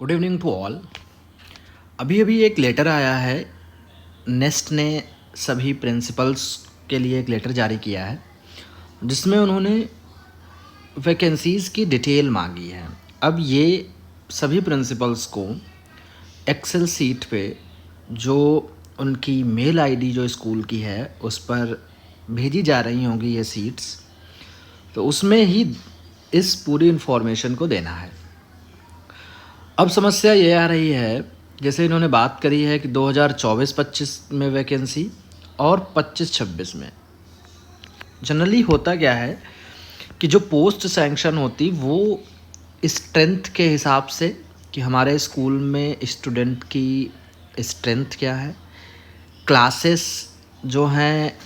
Good evening to all. अभी अभी एक लेटर आया है, नेस्ट ने सभी प्रिंसिपल्स के लिए एक लेटर जारी किया है जिसमें उन्होंने वैकेंसीज़ की डिटेल मांगी है। अब ये सभी प्रिंसिपल्स को एक्सेल सीट पे जो उनकी मेल आईडी जो स्कूल की है उस पर भेजी जा रही होंगी ये सीट्स, तो उसमें ही इस पूरी इन्फॉर्मेशन को देना है। अब समस्या ये आ रही है, जैसे इन्होंने बात करी है कि 2024-25 में वैकेंसी और 25-26 में। जनरली होता क्या है कि जो पोस्ट सैंक्शन होती वो स्ट्रेंथ के हिसाब से कि हमारे स्कूल में स्टूडेंट की स्ट्रेंथ क्या है, क्लासेस जो हैं,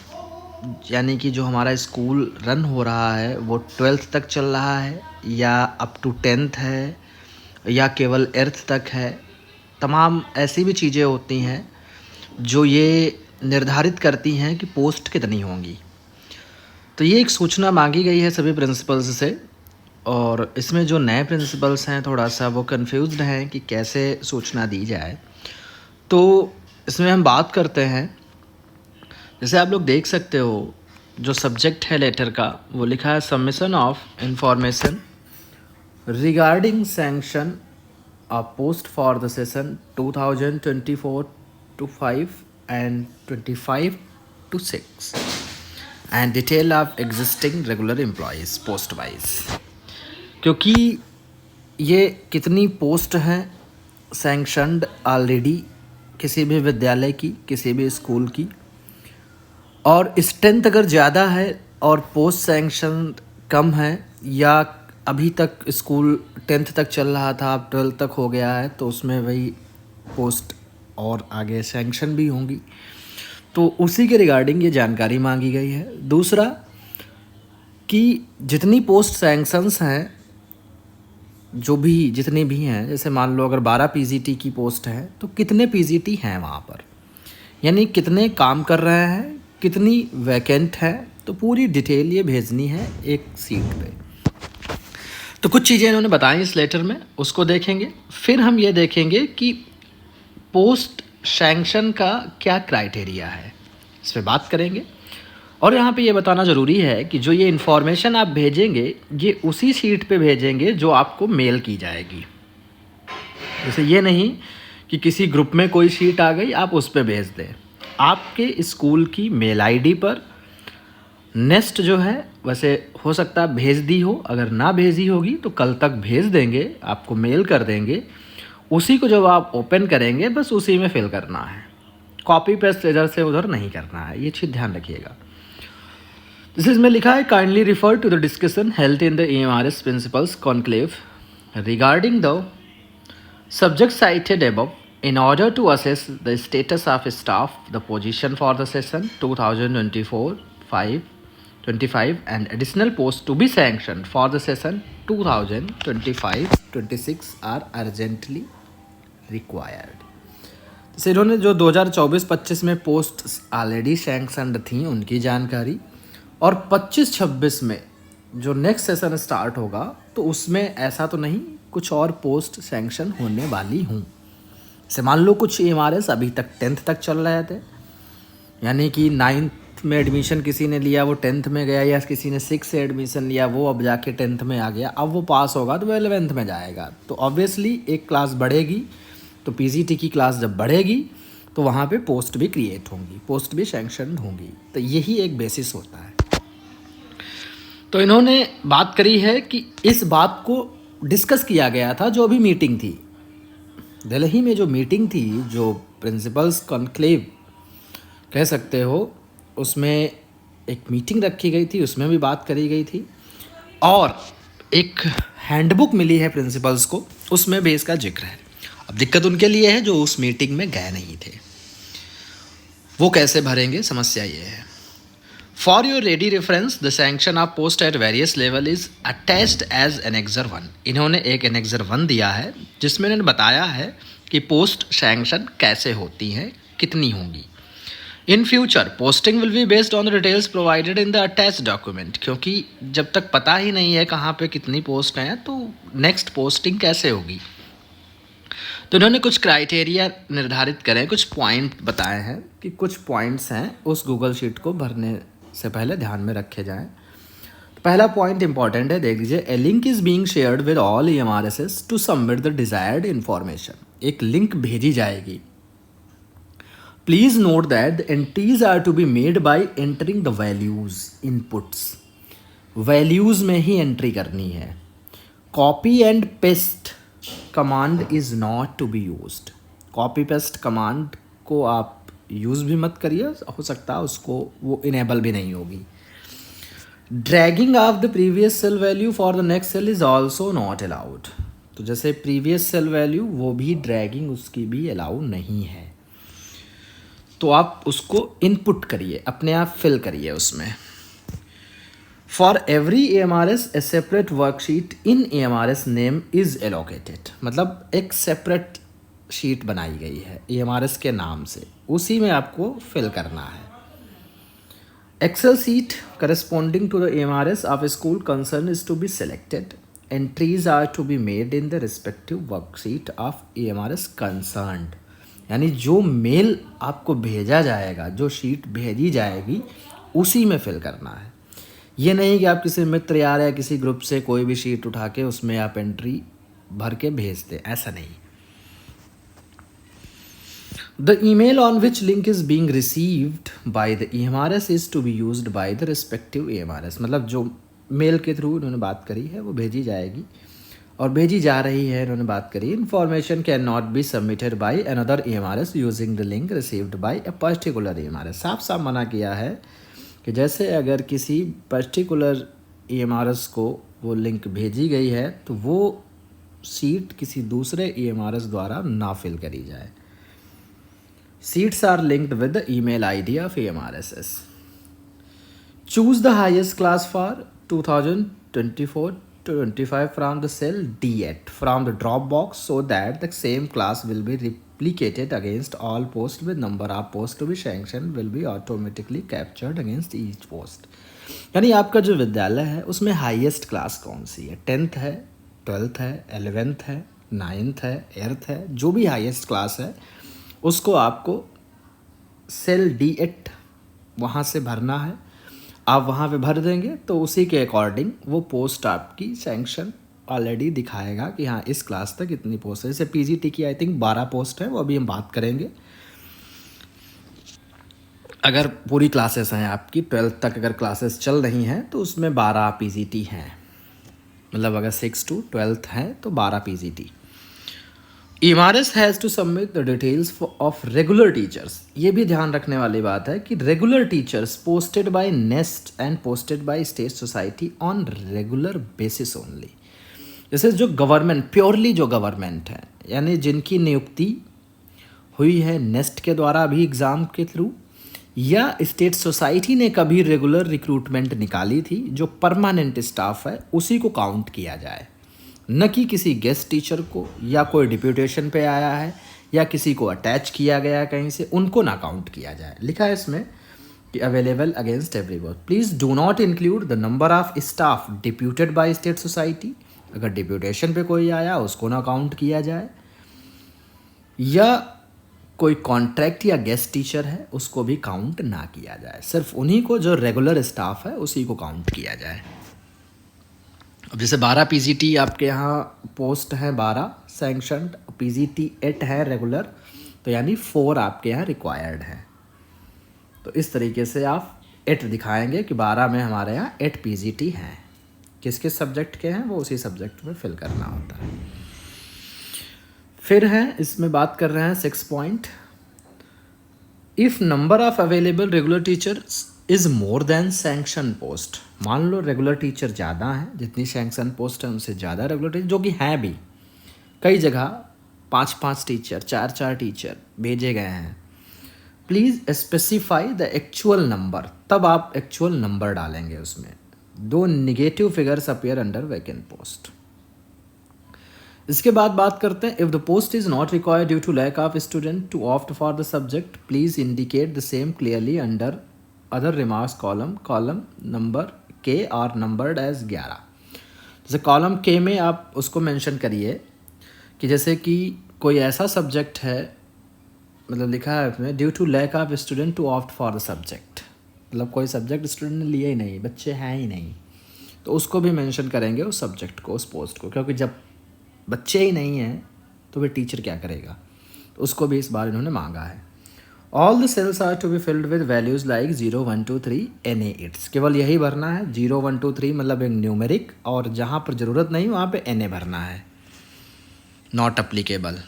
यानी कि जो हमारा स्कूल रन हो रहा है वो 12th तक चल रहा है या अप टू 10th है या केवल 8th तक है। तमाम ऐसी भी चीज़ें होती हैं जो ये निर्धारित करती हैं कि पोस्ट कितनी होंगी। तो ये एक सूचना मांगी गई है सभी प्रिंसिपल्स से, और इसमें जो नए प्रिंसिपल्स हैं थोड़ा सा वो कंफ्यूज्ड हैं कि कैसे सूचना दी जाए। तो इसमें हम बात करते हैं, जैसे आप लोग देख सकते हो जो सब्जेक्ट है लेटर का वो लिखा है submission of information regarding sanction a post for the session 2024-5 and 25-6 and detail of existing regular employees post wise। क्योंकि ये कितनी पोस्ट हैं सैंक्शनड ऑलरेडी किसी भी विद्यालय की, किसी भी स्कूल की, और स्ट्रेंथ अगर ज़्यादा है और पोस्ट सैंक्शन कम है या अभी तक स्कूल 10th तक चल रहा था अब 12th तक हो गया है, तो उसमें वही पोस्ट और आगे सैंक्शन भी होंगी। तो उसी के रिगार्डिंग ये जानकारी मांगी गई है। दूसरा कि जितनी पोस्ट सैंक्शंस हैं, जो भी जितनी भी हैं, जैसे मान लो अगर 12 पीजीटी की पोस्ट है तो कितने पीजीटी हैं वहाँ पर, यानी कितने काम कर रहे हैं, कितनी वैकेंट है, तो पूरी डिटेल ये भेजनी है एक सीट पे। तो कुछ चीज़ें इन्होंने बताई इस लेटर में, उसको देखेंगे। फिर हम ये देखेंगे कि पोस्ट सैंक्शन का क्या क्राइटेरिया है, इस पर बात करेंगे। और यहाँ पे ये बताना ज़रूरी है कि जो ये इन्फॉर्मेशन आप भेजेंगे ये उसी सीट पे भेजेंगे जो आपको मेल की जाएगी। जैसे ये नहीं कि किसी ग्रुप में कोई सीट आ गई आप उस पर भेज दें, आपके स्कूल की मेल आईडी पर नेक्स्ट जो है, वैसे हो सकता है भेज दी हो, अगर ना भेजी होगी तो कल तक भेज देंगे, आपको मेल कर देंगे। उसी को जब आप ओपन करेंगे बस उसी में फिल करना है, कॉपी पेस्ट इधर से उधर नहीं करना है, ये चीज़ ध्यान रखिएगा। इसमें लिखा है kindly refer to the discussion held in the EMRS principals conclave regarding the subject cited above in order to assess the status of staff, the position for the session 2024-25 and additional posts to be sanctioned for the session 2025-26 are urgently required। जैसे इन्होंने जो 2024-25 में post already sanctioned थी उनकी जानकारी, और 25-26 में जो नेक्स्ट सेशन स्टार्ट होगा तो उसमें ऐसा तो नहीं कुछ और पोस्ट सैंक्शन होने वाली हूँ। से मान लो कुछ EMRS अभी तक 10th तक चल रहे थे, यानी कि 9th में एडमिशन किसी ने लिया वो 10th में गया, या किसी ने 6th से एडमिशन लिया वो अब जाके 10th में आ गया, अब वो पास होगा तो वो 11th में जाएगा। तो ऑब्वियसली एक क्लास बढ़ेगी, तो PGT की क्लास जब बढ़ेगी तो वहाँ पे पोस्ट भी क्रिएट होंगी, पोस्ट भी सैंक्शन होंगी। तो यही एक बेसिस होता है। तो इन्होंने बात करी है कि इस बात को डिस्कस किया गया था जो अभी मीटिंग थी दिल्ली में, जो मीटिंग थी, जो प्रिंसिपल्स कॉन्क्लेव कह सकते हो, उसमें एक मीटिंग रखी गई थी, उसमें भी बात करी गई थी, और एक हैंडबुक मिली है प्रिंसिपल्स को, उसमें भी इसका जिक्र है। अब दिक्कत उनके लिए है जो उस मीटिंग में गए नहीं थे, वो कैसे भरेंगे, समस्या ये है। For your ready reference the sanction of post at various level is attached as annexure 1। इन्होंने एक एनेक्सर 1 दिया है जिसमें इन्होंने बताया है कि पोस्ट सैंक्शन कैसे होती हैं, कितनी होंगी। In future posting will be based on the details provided in the attached document, क्योंकि जब तक पता ही नहीं है कहाँ पे कितनी पोस्ट हैं तो नेक्स्ट पोस्टिंग कैसे होगी। तो इन्होंने कुछ क्राइटेरिया निर्धारित करें, कुछ पॉइंट बताए हैं कि कुछ पॉइंट्स हैं उस गूगल शीट को भरने से पहले ध्यान में रखे जाएं। तो पहला पॉइंट इंपॉर्टेंट है, देख लीजिए, a link is being shared with all EMRSs to submit the desired information. एक लिंक भेजी जाएगी। Please note that the entries are to be made by entering the values inputs. Values में ही entry करनी है। Copy and paste command is not to be used. Copy paste command को आप use भी मत करिए, हो सकता है उसको वो इनेबल भी नहीं होगी। Dragging of the previous cell value for the next cell is also not allowed. तो जैसे प्रीवियस सेल वैल्यू, वो भी ड्रैगिंग उसकी भी अलाउ नहीं है। तो आप उसको इनपुट करिए, अपने आप फिल करिए उसमें। For every EMRS A separate worksheet in EMRS name is allocated. मतलब एक सेपरेट शीट बनाई गई है EMRS के नाम से, उसी में आपको फिल करना है। Excel sheet corresponding to the EMRS of a school concern is to be selected. Entries are to be made in the respective worksheet of EMRS concerned. यानी जो मेल आपको भेजा जाएगा, जो शीट भेजी जाएगी, उसी में फिल करना है। ये नहीं कि आप किसी मित्र यार या किसी ग्रुप से कोई भी शीट उठा के उसमें आप एंट्री भर के भेज दें, ऐसा नहीं। The email on which link is being received by the EMRS is to be used by the respective EMRS। मतलब जो मेल के थ्रू इन्होंने बात करी है वो भेजी जाएगी और भेजी जा रही है, इन्होंने बात करी। Information can not be submitted by another EMRS using the link received by a particular EMRS। साफ साफ मना किया है कि जैसे अगर किसी पर्टिकुलर EMRS को वो लिंक भेजी गई है तो वो सीट किसी दूसरे EMRS द्वारा ना फिल करी जाए। Seats are linked with the email ID of EMRSs। Choose the highest class for 2024-25 from the cell D8 from the drop box so that the same class will be replicated against all posts with number of posts to be sanctioned will be automatically captured against each post। यानी आपका जो विद्यालय है उसमें highest class कौन सी है? 10th है, 12th है, 11th है, 9th है, 8th है, जो भी हाईएस्ट क्लास है उसको आपको सेल D8 वहाँ से भरना है। आप वहाँ पे भर देंगे तो उसी के अकॉर्डिंग वो पोस्ट आपकी सैंक्शन ऑलरेडी दिखाएगा कि हाँ इस क्लास तक इतनी पोस्ट है। जैसे PGT की आई थिंक 12 पोस्ट है, वो अभी हम बात करेंगे। अगर पूरी क्लासेस हैं आपकी 12th तक अगर क्लासेस चल रही हैं तो उसमें 12 PGT हैं। मतलब अगर 6 to 12th है तो 12 PGT। EMRS has to submit the details of regular teachers. ये भी ध्यान रखने वाली बात है कि regular teachers posted by NEST and posted by state society on regular basis only. जैसे जो गवर्नमेंट, प्योरली जो गवर्नमेंट है, यानी जिनकी नियुक्ति हुई है नेस्ट के द्वारा भी एग्ज़ाम के थ्रू, या स्टेट सोसाइटी ने कभी रेगुलर रिक्रूटमेंट निकाली थी, जो परमानेंट स्टाफ है उसी को काउंट किया जाए, न कि किसी गेस्ट टीचर को या कोई डिप्यूटेशन पे आया है या किसी को अटैच किया गया है कहीं से, उनको ना काउंट किया जाए। लिखा है इसमें कि available against everyone. Please do not include the number of staff deputed bye state society. अगर डिप्यूटेशन पे कोई आया उसको ना काउंट किया जाए, या कोई कॉन्ट्रैक्ट या गेस्ट टीचर है उसको भी काउंट ना किया जाए। सिर्फ उन्हीं को जो रेगुलर स्टाफ है उसी को काउंट किया जाए। अब जैसे 12 PGT आपके यहाँ पोस्ट हैं, 12 सैंक्शनड, PGT 8 है रेगुलर, तो यानी 4 आपके यहाँ रिक्वायर्ड हैं। तो इस तरीके से आप 8 दिखाएंगे कि 12 में हमारे यहाँ 8 PGT हैं। किस किस सब्जेक्ट के हैं वो उसी सब्जेक्ट में फिल करना होता है। फिर है इसमें बात कर रहे हैं 6 point. If number of available regular teachers is more than sanction post. मान लो रेगुलर टीचर ज़्यादा हैं, जितनी सैंक्शन पोस्ट है उनसे ज़्यादा रेगुलर टीचर, जो कि हैं भी कई जगह 5-5 टीचर, 4-4 टीचर भेजे गए हैं। Please specify the actual number. तब आप एक्चुअल नंबर डालेंगे उसमें। Do negative figures appear under vacant post. इसके बाद बात करते हैं, if the post is not required due to lack of student to opt for the subject, please indicate the same clearly under other remarks column number K और numbered as 11। जैसे column K में आप उसको mention करिए कि जैसे कि कोई ऐसा सब्जेक्ट है, मतलब लिखा है उसमें due to lack of student to opt for the subject, मतलब कोई सब्जेक्ट स्टूडेंट ने लिया ही नहीं, बच्चे हैं ही नहीं, तो उसको भी मेंशन करेंगे उस सब्जेक्ट को, उस पोस्ट को, क्योंकि जब बच्चे ही नहीं हैं तो फिर टीचर क्या करेगा, तो उसको भी इस बार इन्होंने मांगा है। All the cells are to be filled with values like 0 1 2 3 NA it's, केवल यही भरना है 0 1 2 3 मतलब एक न्यूमेरिक, और जहाँ पर ज़रूरत नहीं वहाँ पे NA भरना है, नॉट अप्लीकेबल।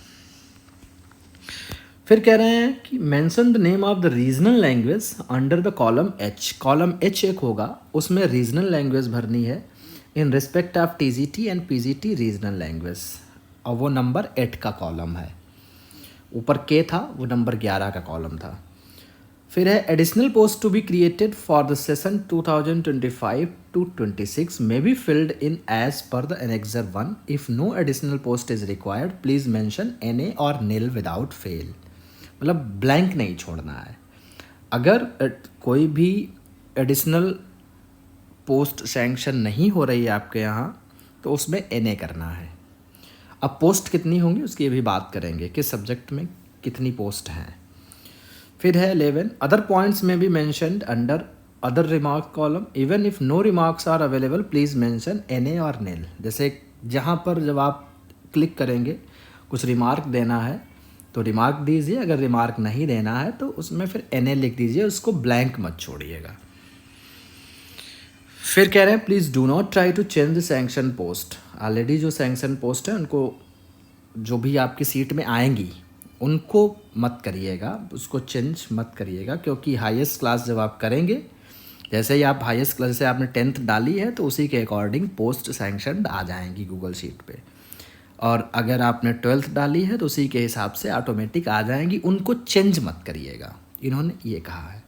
फिर कह रहे हैं कि mention the name of the regional language under the column H, column H एक होगा उसमें रीजनल लैंग्वेज भरनी है in respect of TGT and PGT regional language, और वो नंबर 8 का कॉलम है, ऊपर K था वो नंबर 11 का कॉलम था। फिर है additional post to be created for the session 2025 to 26 may be filled in as per the annexure 1, if no additional post is required please mention NA or nil without fail, मतलब blank नहीं छोड़ना है। अगर कोई भी additional post sanction नहीं हो रही है आपके यहाँ तो उसमें NA करना है। अब पोस्ट कितनी होंगी उसकी भी बात करेंगे, किस सब्जेक्ट में कितनी पोस्ट हैं। फिर है 11 अदर पॉइंट्स में भी mentioned under other remark column, even if no remarks are available please mention NA और NIL, जैसे जहाँ पर जब आप क्लिक करेंगे कुछ रिमार्क देना है तो रिमार्क दीजिए, अगर रिमार्क नहीं देना है तो उसमें फिर NA लिख दीजिए, उसको ब्लैंक मत छोड़िएगा। फिर कह रहे हैं please do not try to change the sanction post, already जो सैंक्शन पोस्ट है उनको जो भी आपकी सीट में आएंगी उनको मत करिएगा, उसको चेंज मत करिएगा, क्योंकि हाईएस्ट क्लास जब आप करेंगे, जैसे ही आप हाईएस्ट क्लास से आपने 10th डाली है तो उसी के अकॉर्डिंग पोस्ट सैंक्शनड आ जाएंगी गूगल शीट पे, और अगर आपने 12th डाली है तो उसी के हिसाब से ऑटोमेटिक आ जाएंगी, उनको चेंज मत करिएगा, इन्होंने ये कहा है।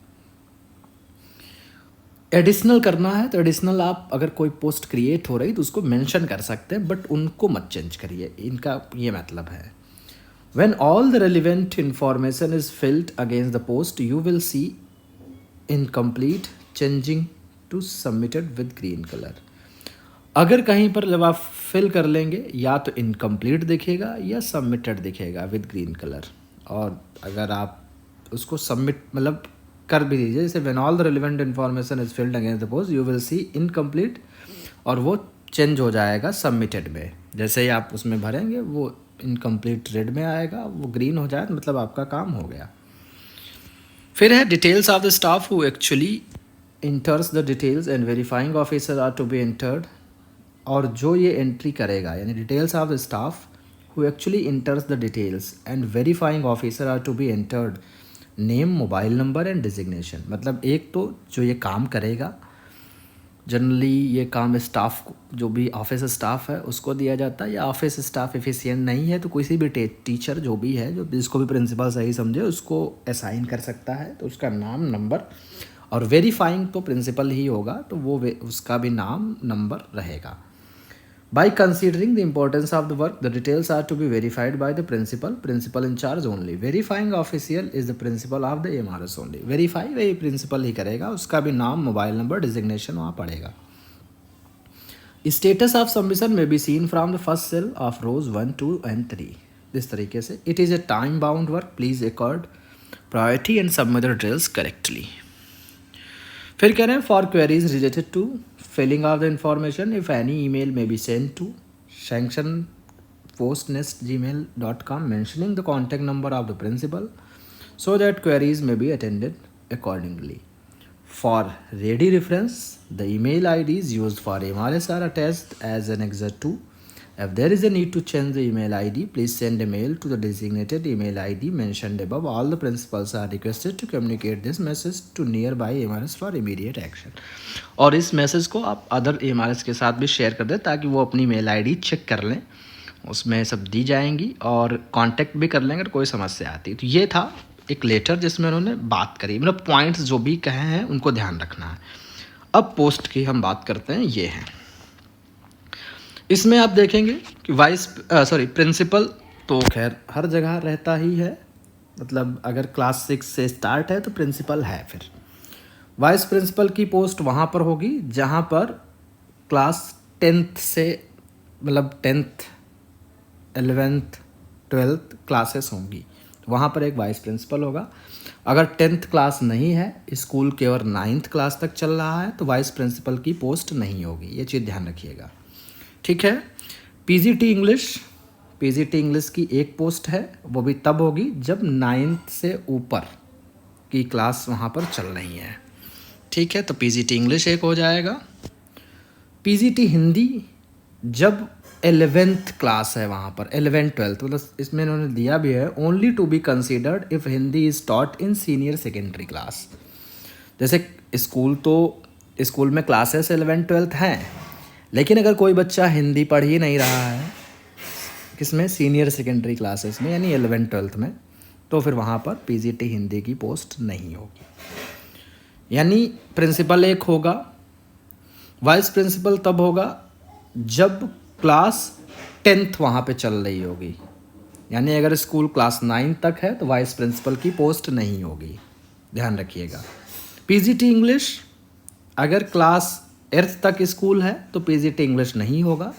एडिशनल करना है तो एडिशनल आप अगर कोई पोस्ट क्रिएट हो रही तो उसको मेंशन कर सकते हैं, बट उनको मत चेंज करिए, इनका ये मतलब है। When all the relevant information is filled against the post, you will see incomplete changing to submitted with green color. अगर कहीं पर जब आप फिल कर लेंगे या तो इनकम्प्लीट दिखेगा या सबमिटेड दिखेगा विद ग्रीन कलर, और अगर आप उसको सबमिट मतलब कर भी दीजिए, जैसे when all the relevant information is filled against the post you will see incomplete, और वो चेंज हो जाएगा सबमिटेड में, जैसे ही आप उसमें भरेंगे वो इनकम्प्लीट रेड में आएगा, वो ग्रीन हो जाए मतलब आपका काम हो गया। फिर है details of the staff who actually enters the details and verifying officer are to be entered, और जो ये एंट्री करेगा यानी details of the staff who actually enters the details and verifying officer are to be entered name mobile number and designation, मतलब एक तो जो ये काम करेगा, जनरली ये काम स्टाफ को, जो भी ऑफिस स्टाफ है उसको दिया जाता है, या ऑफिस स्टाफ एफिशिएंट नहीं है तो किसी भी टीचर जो भी है, जो जिसको भी प्रिंसिपल सही समझे उसको असाइन कर सकता है, तो उसका नाम नंबर, और वेरीफाइंग तो प्रिंसिपल ही होगा तो वो उसका भी नाम नंबर रहेगा। By considering the importance of the work, the details are to be verified by the principal in charge only. Verifying official is the principal of the MRS only. Verify वही principal ही करेगा, उसका भी नाम, mobile number, designation वहाँ पड़ेगा। Status of submission may be seen from the first cell of rows 1, 2 and 3. इस तरीके से it is a time bound work. Please accord priority and submit the details correctly. फिर कह रहे हैं for queries related to filling of the information if any email may be send to sanctionpostnest@gmail.com mentioning the contact number of the principal so that queries may be attended accordingly. For ready reference, the email IDs used for MRS are attached as Annexure 2. If there is a need to change the email ID, please send a mail to the designated email ID mentioned above. All the principals are requested to communicate this message to nearby MRS for immediate action. और इस message को आप other MRS के साथ भी share कर दें ताकि वो अपनी मेल ID चेक कर लें, उसमें सब दी जाएंगी और कांटेक्ट भी कर लेंगे अगर कोई समस्या आती है। तो ये था एक लेटर जिसमें उन्होंने बात करी, मतलब पॉइंट्स जो भी कहे हैं उनको ध्यान रखना है। अब पोस्ट की हम बात करते हैं, ये हैं। इसमें आप देखेंगे कि प्रिंसिपल तो खैर हर जगह रहता ही है, मतलब अगर क्लास 6 से स्टार्ट है तो प्रिंसिपल है। फिर वाइस प्रिंसिपल की पोस्ट वहाँ पर होगी जहाँ पर क्लास 10th से, मतलब 10th 11th 12th क्लासेस होंगी, वहाँ पर एक वाइस प्रिंसिपल होगा। अगर 10th क्लास नहीं है, स्कूल केवल 9th क्लास तक चल रहा है, तो वाइस प्रिंसिपल की पोस्ट नहीं होगी। ये चीज़ ध्यान रखिएगा, ठीक है। पीजीटी इंग्लिश की एक पोस्ट है, वो भी तब होगी जब 9th से ऊपर की क्लास वहाँ पर चल रही है, ठीक है। तो पीजीटी इंग्लिश एक हो जाएगा। पीजीटी हिंदी जब 11th क्लास है वहाँ पर, 11th 12th, मतलब इसमें इन्होंने दिया भी है only to be considered if Hindi is taught in senior secondary class. जैसे स्कूल में क्लासेस 11th 12th हैं, लेकिन अगर कोई बच्चा हिंदी पढ़ ही नहीं रहा है किसमें, सीनियर सेकेंडरी क्लासेस में, यानी 11th 12th में, तो फिर वहाँ पर पीजीटी हिंदी की पोस्ट नहीं होगी। यानी प्रिंसिपल एक होगा, वाइस प्रिंसिपल तब होगा जब क्लास 10th वहाँ पे चल रही होगी। यानी अगर स्कूल क्लास 9 तक है तो वाइस प्रिंसिपल की पोस्ट नहीं होगी, ध्यान रखिएगा। पीजीटी इंग्लिश अगर क्लास 8th तक स्कूल है तो पीजीटी इंग्लिश नहीं होगा।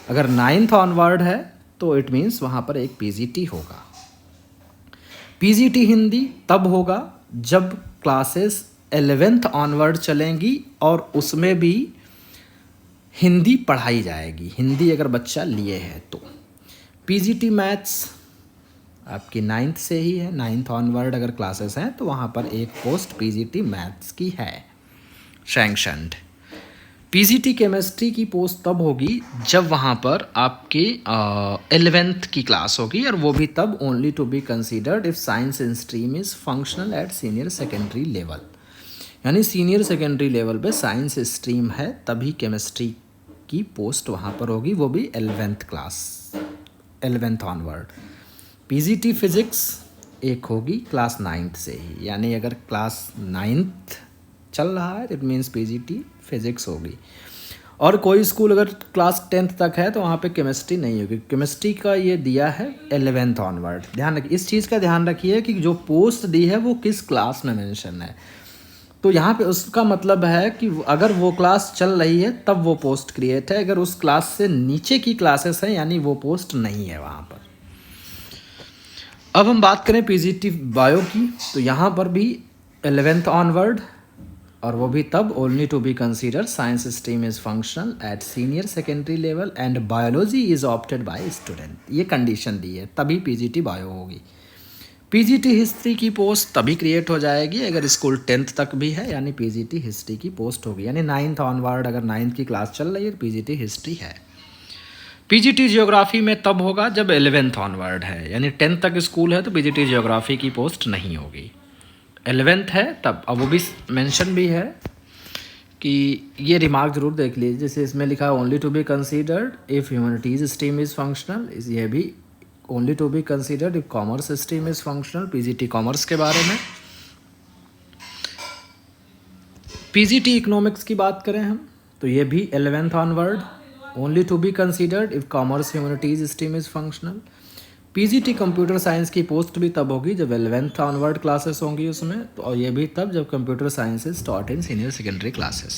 अगर 9th ऑनवर्ड है तो इट मीन्स वहाँ पर एक पीजीटी होगा। पीजीटी हिंदी तब होगा जब क्लासेस 11th ऑनवर्ड चलेंगी और उसमें भी हिंदी पढ़ाई जाएगी, हिंदी अगर बच्चा लिए है तो। पीजीटी मैथ्स आपकी 9th से ही है, 9th ऑनवर्ड अगर क्लासेस हैं तो वहाँ पर एक पोस्ट पीजीटी मैथ्स की है सैंक्शनड। पीजीटी केमिस्ट्री की पोस्ट तब होगी जब वहाँ पर आपकी 11th की क्लास होगी, और वो भी तब only to be considered if science stream is functional at senior secondary level. यानी सीनियर सेकेंडरी लेवल पे साइंस स्ट्रीम है तभी केमिस्ट्री की पोस्ट वहाँ पर होगी, वो भी 11th class, 11th onward. PGT physics एक होगी क्लास 9th से ही, यानी अगर क्लास 9th चल रहा है इट मीन्स पीजीटी फिज़िक्स होगी। और कोई स्कूल अगर क्लास 10th तक है तो वहाँ पे केमिस्ट्री नहीं होगी। केमिस्ट्री का ये दिया है 11th ऑनवर्ड। ध्यान रखिए, इस चीज़ का ध्यान रखिए कि जो पोस्ट दी है वो किस क्लास में मेंशन है। तो यहाँ पे उसका मतलब है कि अगर वो क्लास चल रही है तब वो पोस्ट क्रिएट है, अगर उस क्लास से नीचे की क्लासेस हैं यानी वो पोस्ट नहीं है वहाँ पर। अब हम बात करें पीजीटी बायो की, तो यहाँ पर भी 11th ऑनवर्ड, और वो भी तब only to be consider science stream is functional at senior secondary level and biology is opted by student. ये कंडीशन दी है तभी पीजीटी बायो होगी। पीजीटी हिस्ट्री की पोस्ट तभी क्रिएट हो जाएगी अगर स्कूल 10th तक भी है, यानी पीजीटी हिस्ट्री की पोस्ट होगी। यानी 9th ऑनवर्ड अगर 9th की क्लास चल रही है तो पीजीटी हिस्ट्री है। पीजीटी ज्योग्राफी में तब होगा जब 11th ऑनवर्ड है, यानी 10th तक स्कूल है तो पीजीटी ज्योग्राफी की पोस्ट नहीं होगी। 11th है तब, अब वो भी मेंशन भी है कि ये रिमार्क जरूर देख लीजिए, जैसे इसमें लिखा है only to be considered if humanities stream is functional, ये भी only to be considered if commerce stream is functional. PGT commerce के बारे में। पीजीटी इकोनॉमिक्स की बात करें हम तो ये भी 11th onward, only to be considered if commerce humanities stream is functional. PGT computer science की पोस्ट भी तब होगी जब 11th ऑनवर्ड क्लासेस होंगी उसमें, तो और ये भी तब जब computer science is taught in senior secondary classes.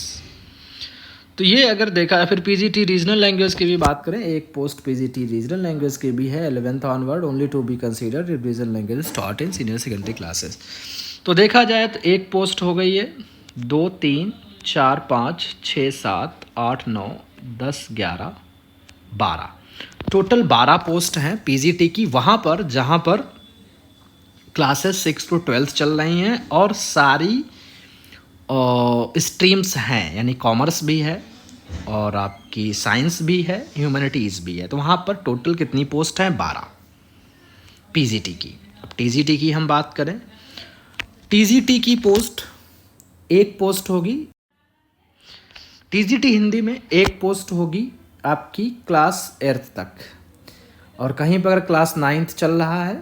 तो ये अगर देखा है। फिर पीजीटी रीजनल लैंग्वेज की भी बात करें, एक पोस्ट पीजीटी रीजनल लैंग्वेज की भी है 11th onward, only to be considered if regional language is taught in senior secondary classes. तो देखा जाए तो एक पोस्ट हो गई है, 2 3 4 5 6 7 8 9 10 11 12, टोटल 12 पोस्ट हैं पीजीटी की, वहाँ पर जहाँ पर क्लासेस 6 to 12 चल रही हैं और सारी स्ट्रीम्स हैं, यानी कॉमर्स भी है और आपकी साइंस भी है, ह्यूमैनिटीज़ भी है। तो वहाँ पर टोटल कितनी पोस्ट हैं, 12 पीजीटी की। अब टीजीटी की हम बात करें, टीजीटी की पोस्ट एक पोस्ट होगी, टीजीटी हिंदी में एक पोस्ट होगी आपकी क्लास 8th तक, और कहीं पर अगर क्लास 9th चल रहा है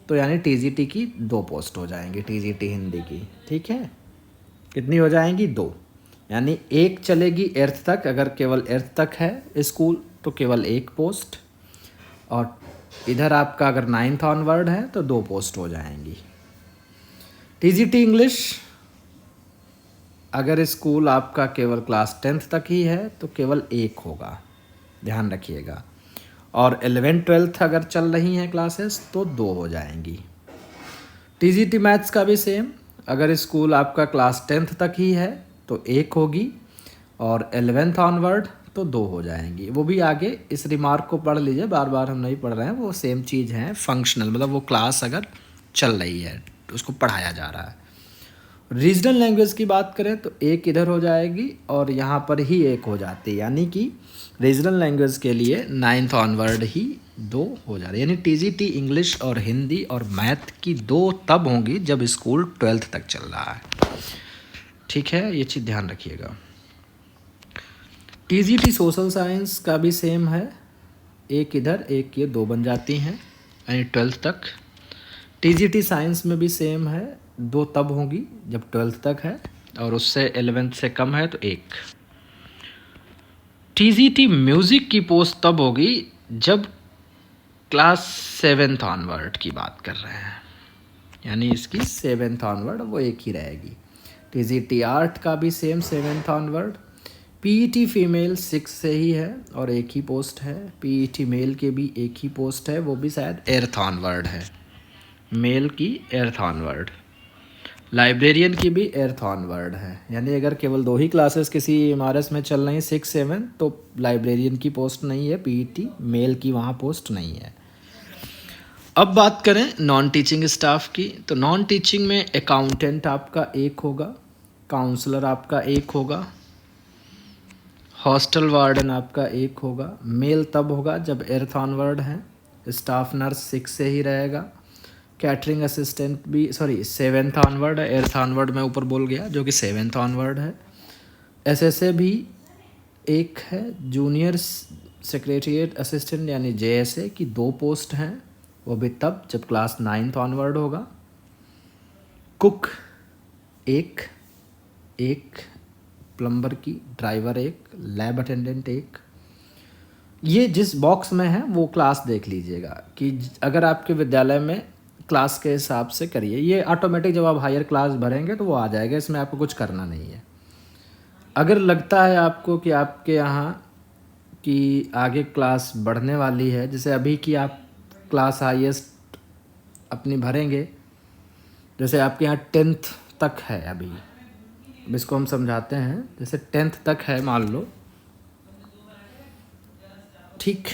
तो यानी टीजीटी की 2 पोस्ट हो जाएंगी टीजीटी हिंदी की, ठीक है। कितनी हो जाएंगी, 2, यानी एक चलेगी 8th तक, अगर केवल 8th तक है स्कूल तो केवल 1 पोस्ट, और इधर आपका अगर 9th ऑनवर्ड है तो 2 पोस्ट हो जाएंगी। टीजीटी इंग्लिश अगर स्कूल आपका केवल क्लास 10th तक ही है तो केवल 1 होगा, ध्यान रखिएगा। और 11th-12th अगर चल रही हैं क्लासेस तो 2 हो जाएंगी। टीजीटी मैथ्स का भी सेम, अगर स्कूल आपका क्लास 10th तक ही है तो 1 होगी और 11th ऑनवर्ड तो 2 हो जाएंगी। वो भी आगे इस रिमार्क को पढ़ लीजिए, बार बार हम नहीं पढ़ रहे हैं, वो सेम चीज़ है, फंक्शनल मतलब वो क्लास अगर चल रही है तो उसको पढ़ाया जा रहा है। रीजनल लैंग्वेज की बात करें तो 1 इधर हो जाएगी और यहाँ पर ही 1 हो जाती है, यानी कि रीजनल लैंग्वेज के लिए 9th ऑनवर्ड ही 2 हो जा रही है। यानी टीजीटी इंग्लिश और हिंदी और मैथ की 2 तब होंगी जब स्कूल 12th तक चल रहा है। ठीक है, ये चीज़ ध्यान रखिएगा। टीजीटी सोशल साइंस का भी सेम है, 1 इधर 1 ये 2 बन जाती हैं यानी 12th तक। टीजीटी साइंस में भी सेम है, 2 तब होंगी जब 12th तक है और उससे 11th से कम है तो 1। टीजीटी म्यूज़िक की पोस्ट तब होगी जब क्लास 7th ऑनवर्ड की बात कर रहे हैं, यानी इसकी 7th ऑनवर्ड वो 1 ही रहेगी। टीजीटी आर्ट का भी same 7th onward. PET female 6 से ही है और 1 ही पोस्ट है। पीईटी मेल के भी 1 ही पोस्ट है, वो भी शायद 8th ऑनवर्ड है, मेल की 8th ऑनवर्ड। लाइब्रेरियन की भी 8th ऑनवर्ड है, यानी अगर केवल 2 ही क्लासेस किसी एमआरएस में चल रही हैं 6, 7 तो लाइब्रेरियन की पोस्ट नहीं है, पीईटी मेल की वहाँ पोस्ट नहीं है। अब बात करें नॉन टीचिंग स्टाफ की, तो नॉन टीचिंग में अकाउंटेंट आपका 1 होगा, काउंसलर आपका 1 होगा, हॉस्टल वार्डन आपका 1 होगा। मेल तब होगा जब 8th ऑनवर्ड है। स्टाफ नर्स 6 से ही रहेगा। कैटरिंग असिस्टेंट भी 7th ऑनवर्ड है, 8th ऑनवर्ड में ऊपर बोल गया जो कि 7th ऑनवर्ड है। एसएसए भी 1 है। जूनियर सेक्रेटरीट असिस्टेंट यानी जेएसए की 2 पोस्ट हैं, वो भी तब जब क्लास 9th ऑनवर्ड होगा। कुक 1, प्लम्बर की, ड्राइवर 1, लैब अटेंडेंट 1। ये जिस बॉक्स में है वो क्लास देख लीजिएगा कि अगर आपके विद्यालय में क्लास के हिसाब से करिए, ये ऑटोमेटिक जब आप हायर क्लास भरेंगे तो वो आ जाएगा, इसमें आपको कुछ करना नहीं है। अगर लगता है आपको कि आपके यहाँ की आगे क्लास बढ़ने वाली है, जैसे अभी की आप क्लास हाईएस्ट अपनी भरेंगे, जैसे आपके यहाँ 10th तक है अभी, इसको हम समझाते हैं, जैसे 10th तक है मान लो, ठीक,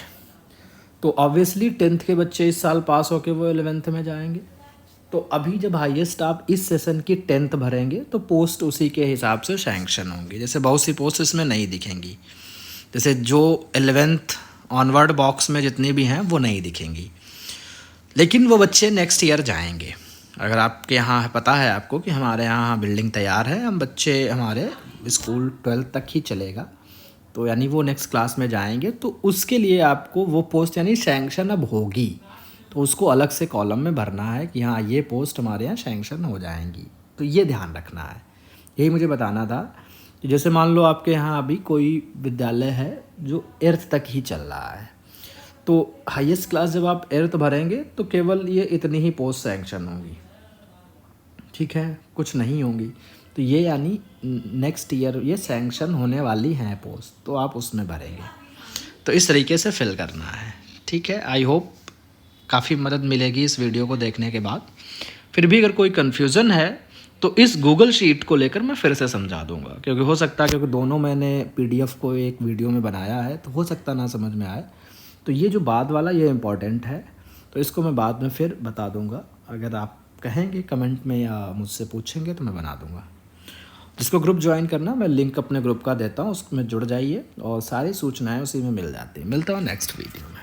तो ऑब्वियसली 10th के बच्चे इस साल पास होके वो 11th में जाएंगे। तो अभी जब हाईएस्ट आप इस सेशन की 10th भरेंगे तो पोस्ट उसी के हिसाब से सैंक्शन होंगी। जैसे बहुत सी पोस्ट इसमें नहीं दिखेंगी, जैसे जो 11th ऑनवर्ड बॉक्स में जितनी भी हैं वो नहीं दिखेंगी, लेकिन वो बच्चे नेक्स्ट ईयर जाएंगे। अगर आपके यहाँ पता है आपको कि हमारे यहाँ बिल्डिंग तैयार है, हम बच्चे हमारे स्कूल 12th तक ही चलेगा, तो यानी वो नेक्स्ट क्लास में जाएंगे, तो उसके लिए आपको वो पोस्ट यानी सैंक्शन अब होगी, तो उसको अलग से कॉलम में भरना है कि हाँ ये पोस्ट हमारे यहाँ सैंक्शन हो जाएंगी। तो ये ध्यान रखना है, यही मुझे बताना था कि जैसे मान लो आपके यहाँ अभी कोई विद्यालय है जो 8th तक ही चल रहा है, तो हाईएस्ट क्लास जब आप 8th भरेंगे तो केवल ये इतनी ही पोस्ट सैंक्शन होंगी, ठीक है, कुछ नहीं होंगी। तो ये यानी नेक्स्ट ईयर ये सैंक्शन होने वाली हैं पोस्ट, तो आप उसमें भरेंगे। तो इस तरीके से फिल करना है, ठीक है। आई होप काफ़ी मदद मिलेगी इस वीडियो को देखने के बाद। फिर भी अगर कोई कन्फ्यूज़न है तो इस गूगल शीट को लेकर मैं फिर से समझा दूंगा, क्योंकि हो सकता है, क्योंकि दोनों मैंने PDF को एक वीडियो में बनाया है, तो हो सकता ना समझ में आए। तो ये जो बाद वाला ये इम्पॉर्टेंट है, तो इसको मैं बाद में फिर बता दूंगा। अगर आप कहेंगे कमेंट में या मुझसे पूछेंगे तो मैं बना दूंगा। जिसको ग्रुप ज्वाइन करना, मैं लिंक अपने ग्रुप का देता हूँ, उसमें जुड़ जाइए और सारी सूचनाएं उसी में मिल जाती हैं। मिलता हूँ नेक्स्ट वीडियो में।